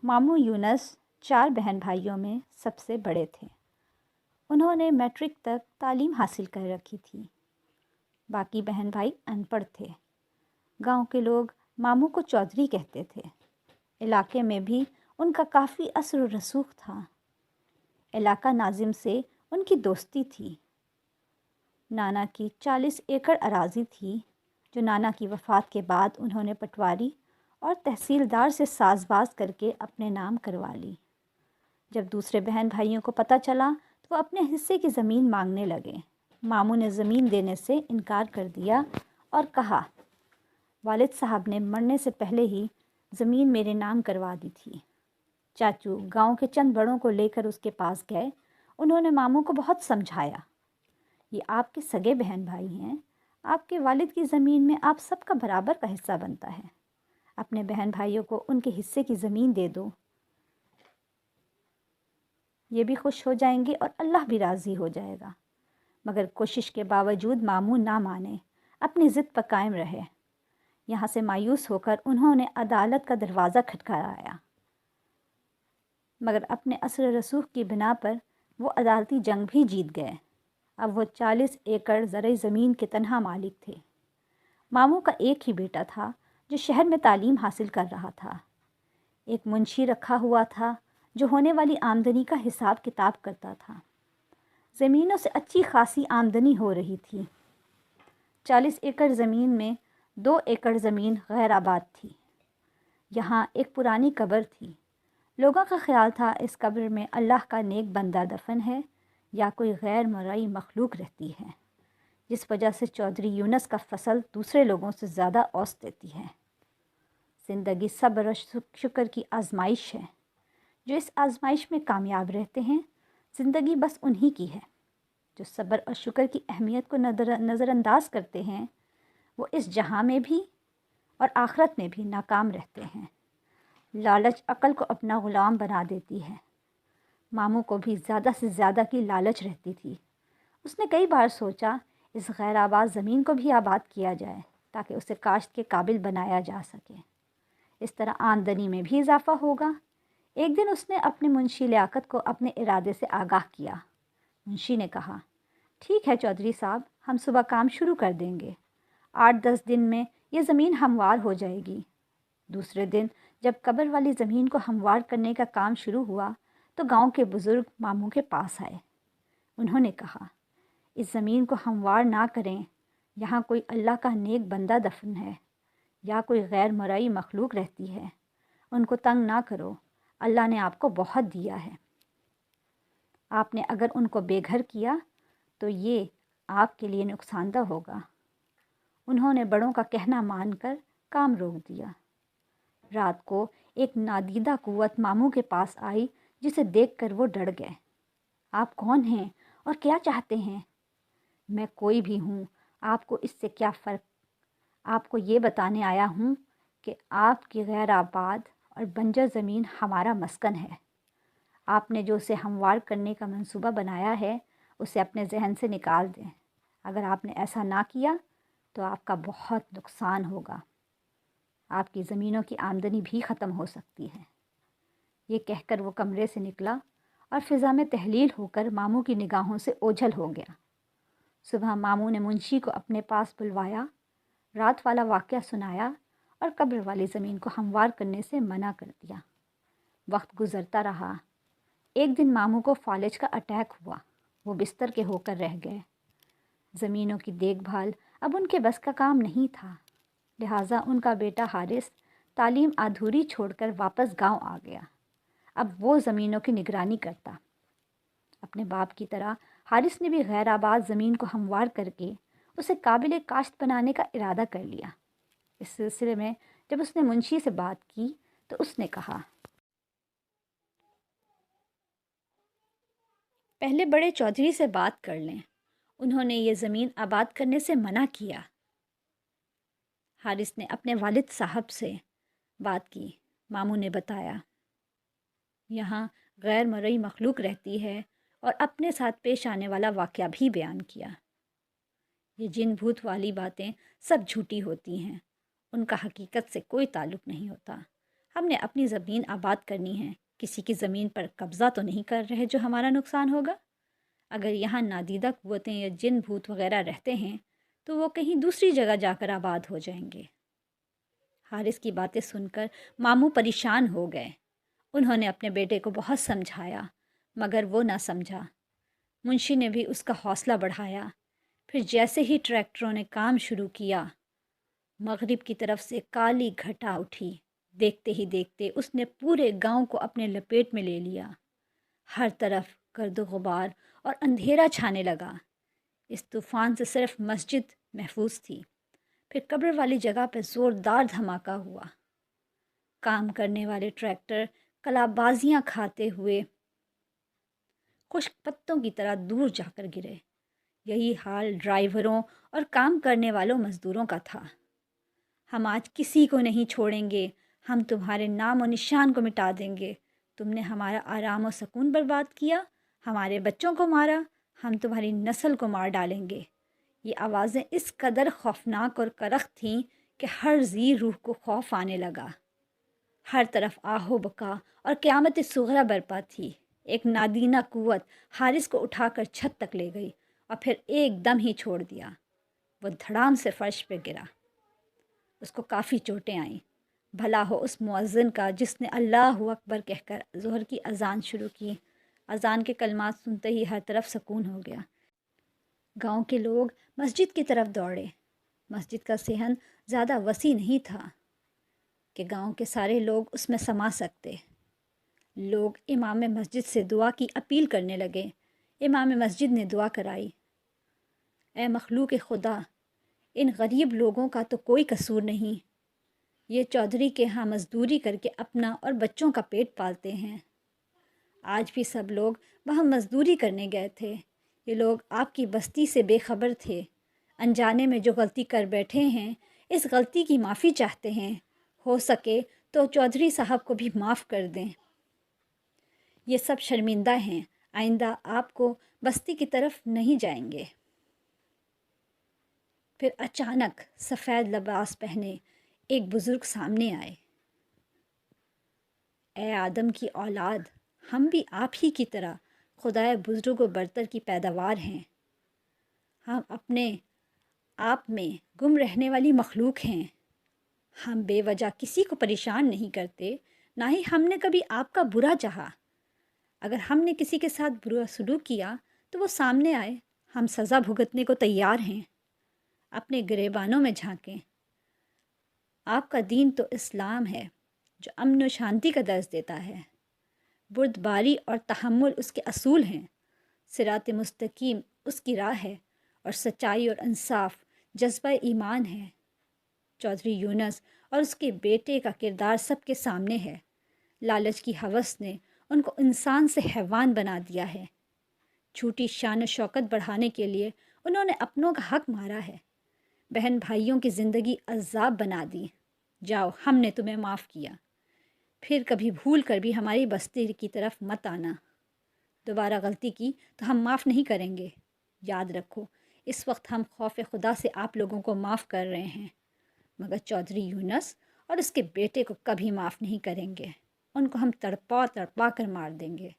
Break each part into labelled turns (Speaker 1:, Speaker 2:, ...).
Speaker 1: ماموں یونس 4 بہن بھائیوں میں سب سے بڑے تھے۔ انہوں نے میٹرک تک تعلیم حاصل کر رکھی تھی۔ باقی بہن بھائی ان پڑھ تھے۔ گاؤں کے لوگ ماموں کو چودھری کہتے تھے۔ علاقے میں بھی ان کا کافی اثر و رسوخ تھا۔ علاقہ ناظم سے ان کی دوستی تھی۔ نانا کی 40 ایکڑ اراضی تھی جو نانا کی وفات کے بعد انہوں نے پٹواری اور تحصیلدار سے ساز باز کر کے اپنے نام کروا لی۔ جب دوسرے بہن بھائیوں کو پتہ چلا تو وہ اپنے حصے کی زمین مانگنے لگے۔ ماموں نے زمین دینے سے انکار کر دیا اور کہا، والد صاحب نے مرنے سے پہلے ہی زمین میرے نام کروا دی تھی۔ چاچو گاؤں کے چند بڑوں کو لے کر اس کے پاس گئے۔ انہوں نے ماموں کو بہت سمجھایا، یہ آپ کے سگے بہن بھائی ہیں، آپ کے والد کی زمین میں آپ سب کا برابر کا حصہ بنتا ہے، اپنے بہن بھائیوں کو ان کے حصے کی زمین دے دو، یہ بھی خوش ہو جائیں گے اور اللہ بھی راضی ہو جائے گا۔ مگر کوشش کے باوجود ماموں نہ مانے، اپنی ضد پر قائم رہے۔ یہاں سے مایوس ہو کر انہوں نے عدالت کا دروازہ کھٹکھٹایا، مگر اپنے اثر رسوخ کی بنا پر وہ عدالتی جنگ بھی جیت گئے۔ اب وہ 40 ایکڑ زرعی زمین کے تنہا مالک تھے۔ ماموں کا ایک ہی بیٹا تھا جو شہر میں تعلیم حاصل کر رہا تھا۔ ایک منشی رکھا ہوا تھا جو ہونے والی آمدنی کا حساب کتاب کرتا تھا۔ زمینوں سے اچھی خاصی آمدنی ہو رہی تھی۔ 40 ایکڑ زمین میں 2 ایکڑ زمین غیر آباد تھی۔ یہاں ایک پرانی قبر تھی۔ لوگوں کا خیال تھا اس قبر میں اللہ کا نیک بندہ دفن ہے یا کوئی غیر مرئی مخلوق رہتی ہے، جس وجہ سے چودھری یونس کا فصل دوسرے لوگوں سے زیادہ اوسط دیتی ہے۔ زندگی صبر و شکر کی آزمائش ہے۔ جو اس آزمائش میں کامیاب رہتے ہیں، زندگی بس انہی کی ہے۔ جو صبر اور شکر کی اہمیت کو نظر انداز کرتے ہیں، وہ اس جہاں میں بھی اور آخرت میں بھی ناکام رہتے ہیں۔ لالچ عقل کو اپنا غلام بنا دیتی ہے۔ ماموں کو بھی زیادہ سے زیادہ کی لالچ رہتی تھی۔ اس نے کئی بار سوچا اس غیر آباد زمین کو بھی آباد کیا جائے تاکہ اسے کاشت کے قابل بنایا جا سکے۔ اس طرح آمدنی میں بھی اضافہ ہوگا۔ ایک دن اس نے اپنے منشی لیاقت کو اپنے ارادے سے آگاہ کیا۔ منشی نے کہا، ٹھیک ہے چودھری صاحب، ہم صبح کام شروع کر دیں گے۔ 8-10 دن میں یہ زمین ہموار ہو جائے گی۔ دوسرے دن جب قبر والی زمین کو ہموار کرنے کا کام شروع ہوا تو گاؤں کے بزرگ ماموں کے پاس آئے۔ انہوں نے کہا، اس زمین کو ہموار نہ کریں، یہاں کوئی اللہ کا نیک بندہ دفن ہے یا کوئی غیر مرئی مخلوق رہتی ہے، ان کو تنگ نہ کرو، اللہ نے آپ کو بہت دیا ہے۔ آپ نے اگر ان کو بے گھر کیا تو یہ آپ کے لیے نقصان دہ ہوگا۔ انہوں نے بڑوں کا کہنا مان کر کام روک دیا۔ رات کو ایک نادیدہ قوت ماموں کے پاس آئی جسے دیکھ کر وہ ڈر گئے۔ آپ کون ہیں اور کیا چاہتے ہیں؟ میں کوئی بھی ہوں، آپ کو اس سے کیا فرق؟ آپ کو یہ بتانے آیا ہوں کہ آپ کی غیر آباد اور بنجر زمین ہمارا مسکن ہے۔ آپ نے جو اسے ہموار کرنے کا منصوبہ بنایا ہے اسے اپنے ذہن سے نکال دیں۔ اگر آپ نے ایسا نہ کیا تو آپ کا بہت نقصان ہوگا۔ آپ کی زمینوں کی آمدنی بھی ختم ہو سکتی ہے۔ یہ کہہ کر وہ کمرے سے نکلا اور فضا میں تحلیل ہو کر ماموں کی نگاہوں سے اوجھل ہو گیا۔ صبح ماموں نے منشی کو اپنے پاس بلوایا، رات والا واقعہ سنایا اور قبر والی زمین کو ہموار کرنے سے منع کر دیا۔ وقت گزرتا رہا۔ ایک دن ماموں کو فالج کا اٹیک ہوا۔ وہ بستر کے ہو کر رہ گئے۔ زمینوں کی دیکھ بھال اب ان کے بس کا کام نہیں تھا، لہٰذا ان کا بیٹا حارث تعلیم ادھوری چھوڑ کر واپس گاؤں آ گیا۔ اب وہ زمینوں کی نگرانی کرتا۔ اپنے باپ کی طرح حارث نے بھی غیر آباد زمین کو ہموار کر کے اسے قابل کاشت بنانے کا ارادہ کر لیا۔ اس سلسلے میں جب اس نے منشی سے بات کی تو اس نے کہا، پہلے بڑے چودھری سے بات کر لیں، انہوں نے یہ زمین آباد کرنے سے منع کیا۔ حارث نے اپنے والد صاحب سے بات کی۔ ماموں نے بتایا، یہاں غیر مرئی مخلوق رہتی ہے اور اپنے ساتھ پیش آنے والا واقعہ بھی بیان کیا۔ یہ جن بھوت والی باتیں سب جھوٹی ہوتی ہیں، ان کا حقیقت سے کوئی تعلق نہیں ہوتا۔ ہم نے اپنی زمین آباد کرنی ہے، کسی کی زمین پر قبضہ تو نہیں کر رہے جو ہمارا نقصان ہوگا۔ اگر یہاں نادیدہ قوتیں یا جن بھوت وغیرہ رہتے ہیں تو وہ کہیں دوسری جگہ جا کر آباد ہو جائیں گے۔ حارث کی باتیں سن کر ماموں پریشان ہو گئے۔ انہوں نے اپنے بیٹے کو بہت سمجھایا مگر وہ نہ سمجھا۔ منشی نے بھی اس کا حوصلہ بڑھایا۔ پھر جیسے ہی ٹریکٹروں نے کام شروع کیا، مغرب کی طرف سے کالی گھٹا اٹھی۔ دیکھتے ہی دیکھتے اس نے پورے گاؤں کو اپنے لپیٹ میں لے لیا۔ ہر طرف گرد و غبار اور اندھیرا چھانے لگا۔ اس طوفان سے صرف مسجد محفوظ تھی۔ پھر قبر والی جگہ پہ زوردار دھماکہ ہوا۔ کام کرنے والے ٹریکٹر کلابازیاں کھاتے ہوئے خشک پتوں کی طرح دور جا کر گرے۔ یہی حال ڈرائیوروں اور کام کرنے والوں مزدوروں کا تھا۔ ہم آج کسی کو نہیں چھوڑیں گے، ہم تمہارے نام و نشان کو مٹا دیں گے، تم نے ہمارا آرام و سکون برباد کیا، ہمارے بچوں کو مارا، ہم تمہاری نسل کو مار ڈالیں گے۔ یہ آوازیں اس قدر خوفناک اور کرخت تھیں کہ ہر ذی روح کو خوف آنے لگا۔ ہر طرف آہ و بکا اور قیامت صغریٰ برپا تھی۔ ایک نادینہ قوت حارث کو اٹھا کر چھت تک لے گئی اور پھر ایک دم ہی چھوڑ دیا۔ وہ دھڑام سے فرش پہ گرا۔ اس کو کافی چوٹیں آئیں۔ بھلا ہو اس مؤذن کا جس نے اللہ اکبر کہہ کر ظہر کی اذان شروع کی۔ اذان کے کلمات سنتے ہی ہر طرف سکون ہو گیا۔ گاؤں کے لوگ مسجد کی طرف دوڑے۔ مسجد کا صحن زیادہ وسیع نہیں تھا کہ گاؤں کے سارے لوگ اس میں سما سکتے۔ لوگ امام مسجد سے دعا کی اپیل کرنے لگے۔ امام مسجد نے دعا کرائی، اے مخلوق خدا، ان غریب لوگوں کا تو کوئی قصور نہیں، یہ چودھری کے ہاں مزدوری کر کے اپنا اور بچوں کا پیٹ پالتے ہیں۔ آج بھی سب لوگ وہاں مزدوری کرنے گئے تھے۔ یہ لوگ آپ کی بستی سے بے خبر تھے، انجانے میں جو غلطی کر بیٹھے ہیں اس غلطی کی معافی چاہتے ہیں، ہو سکے تو چودھری صاحب کو بھی معاف کر دیں۔ یہ سب شرمندہ ہیں، آئندہ آپ کو بستی کی طرف نہیں جائیں گے۔ پھر اچانک سفید لباس پہنے ایک بزرگ سامنے آئے۔ اے آدم کی اولاد، ہم بھی آپ ہی کی طرح خدائے بزرگ و برتر کی پیداوار ہیں۔ ہم اپنے آپ میں گم رہنے والی مخلوق ہیں۔ ہم بے وجہ کسی کو پریشان نہیں کرتے، نہ ہی ہم نے کبھی آپ کا برا چاہا۔ اگر ہم نے کسی کے ساتھ برا سلوک کیا تو وہ سامنے آئے، ہم سزا بھگتنے کو تیار ہیں۔ اپنے گریبانوں میں جھانکیں۔ آپ کا دین تو اسلام ہے جو امن و شانتی کا درس دیتا ہے۔ بردباری اور تحمل اس کے اصول ہیں۔ صراط مستقیم اس کی راہ ہے اور سچائی اور انصاف جذبہ ایمان ہے۔ چودھری یونس اور اس کے بیٹے کا کردار سب کے سامنے ہے۔ لالچ کی ہوس نے ان کو انسان سے حیوان بنا دیا ہے۔ جھوٹی شان و شوکت بڑھانے کے لیے انہوں نے اپنوں کا حق مارا ہے۔ بہن بھائیوں کی زندگی عذاب بنا دی۔ جاؤ، ہم نے تمہیں معاف کیا، پھر کبھی بھول کر بھی ہماری بستی کی طرف مت آنا۔ دوبارہ غلطی کی تو ہم معاف نہیں کریں گے۔ یاد رکھو، اس وقت ہم خوف خدا سے آپ لوگوں کو معاف کر رہے ہیں، مگر چودھری یونس اور اس کے بیٹے کو کبھی معاف نہیں کریں گے۔ ان کو ہم تڑپا تڑپا کر مار دیں گے۔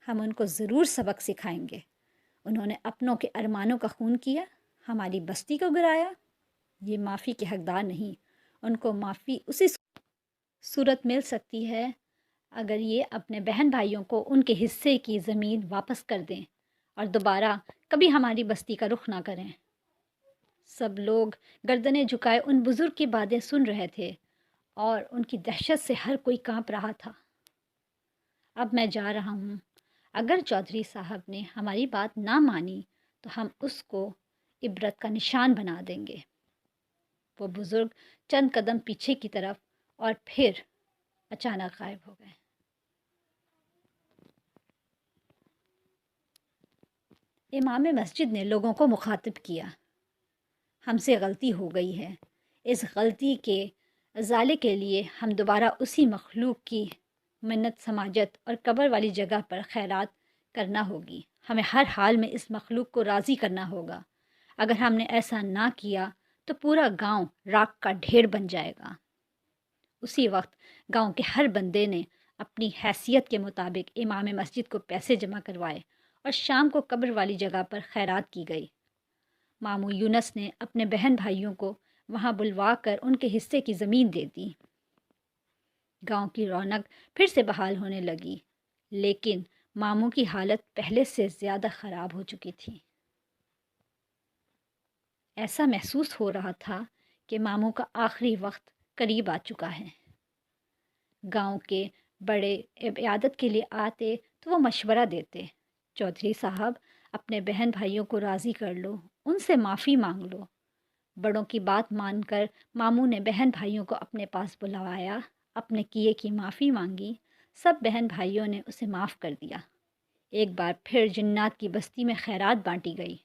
Speaker 1: ہم ان کو ضرور سبق سکھائیں گے۔ انہوں نے اپنوں کے ارمانوں کا خون کیا، ہماری بستی کو گرایا۔ یہ معافی کے حقدار نہیں۔ ان کو معافی اسی صورت مل سکتی ہے اگر یہ اپنے بہن بھائیوں کو ان کے حصے کی زمین واپس کر دیں اور دوبارہ کبھی ہماری بستی کا رخ نہ کریں۔ سب لوگ گردنیں جھکائے ان بزرگ کی باتیں سن رہے تھے اور ان کی دہشت سے ہر کوئی کانپ رہا تھا۔ اب میں جا رہا ہوں۔ اگر چودھری صاحب نے ہماری بات نہ مانی تو ہم اس کو عبرت کا نشان بنا دیں گے۔ وہ بزرگ چند قدم پیچھے کی طرف اور پھر اچانک غائب ہو گئے۔ امام مسجد نے لوگوں کو مخاطب کیا، ہم سے غلطی ہو گئی ہے، اس غلطی کے ازالے کے لیے ہم دوبارہ اسی مخلوق کی منت سماجت اور قبر والی جگہ پر خیرات کرنا ہوگی۔ ہمیں ہر حال میں اس مخلوق کو راضی کرنا ہوگا۔ اگر ہم نے ایسا نہ کیا تو پورا گاؤں راکھ کا ڈھیر بن جائے گا۔ اسی وقت گاؤں کے ہر بندے نے اپنی حیثیت کے مطابق امام مسجد کو پیسے جمع کروائے اور شام کو قبر والی جگہ پر خیرات کی گئی۔ ماموں یونس نے اپنے بہن بھائیوں کو وہاں بلوا کر ان کے حصے کی زمین دے دی۔ گاؤں کی رونق پھر سے بحال ہونے لگی، لیکن ماموں کی حالت پہلے سے زیادہ خراب ہو چکی تھی۔ ایسا محسوس ہو رہا تھا کہ ماموں کا آخری وقت قریب آ چکا ہے۔ گاؤں کے بڑے عیادت کے لیے آتے تو وہ مشورہ دیتے، چودھری صاحب اپنے بہن بھائیوں کو راضی کر لو، ان سے معافی مانگ لو۔ بڑوں کی بات مان کر ماموں نے بہن بھائیوں کو اپنے پاس بلوایا، اپنے کیے کی معافی مانگی۔ سب بہن بھائیوں نے اسے معاف کر دیا۔ ایک بار پھر جنات کی بستی میں خیرات بانٹی گئی۔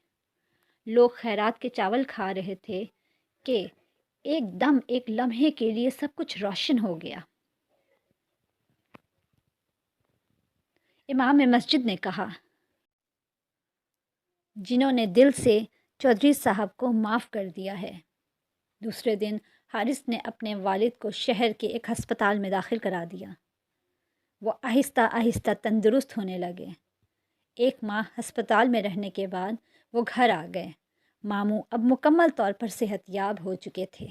Speaker 1: لوگ خیرات کے چاول کھا رہے تھے کہ ایک دم ایک لمحے کے لیے سب کچھ روشن ہو گیا۔ امام مسجد نے کہا، جنہوں نے دل سے چودھری صاحب کو معاف کر دیا ہے۔ دوسرے دن حارث نے اپنے والد کو شہر کے ایک ہسپتال میں داخل کرا دیا۔ وہ آہستہ آہستہ تندرست ہونے لگے۔ 1 ماہ ہسپتال میں رہنے کے بعد وہ گھر آ گئے۔ ماموں اب مکمل طور پر صحت یاب ہو چکے تھے۔